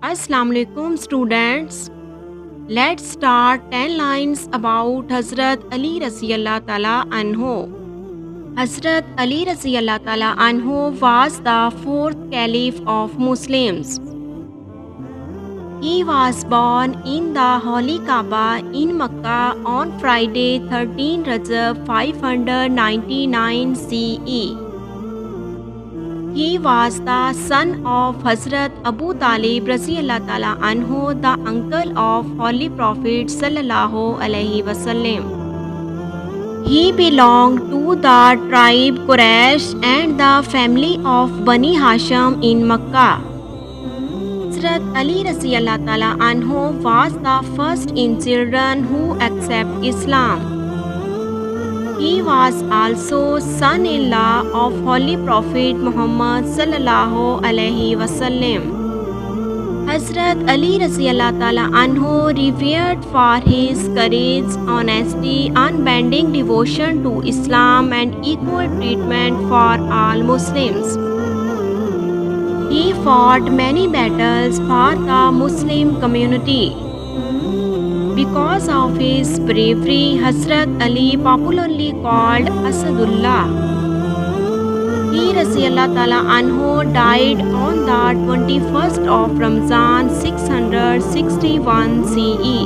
Assalamu alaikum students. Let's start 10 lines about Hazrat Ali Raziyallahu Ta'ala Anhu. Hazrat Ali Raziyallahu Ta'ala Anhu was the fourth caliph of Muslims. He was born in the Holy Kaaba in Makkah on Friday 13 Rajab 599 CE. He was the son of Hazrat Abu Talib Raziyallahu Ta'ala Anhu, the uncle of Holy Prophet Sallallahu Alaihi Wasallam. He belonged to the tribe Quraysh and the family of Bani Hashim in Makkah. Hazrat Ali Raziyallahu Ta'ala Anhu was the first in children who accept Islam. He was also son-in-law of Holy Prophet Muhammad Sallallahu Alaihi Wasallam. Hazrat Ali Raziyallahu Ta'ala Anhu revered for his courage, honesty, unbending devotion to Islam and equal treatment for all Muslims. He fought many battles for the Muslim community. Because of his bravery, Hazrat Ali, popularly called Asadullah, he Raziyallahu Ta'ala Anhu died on the 21st of Ramzan 661 CE.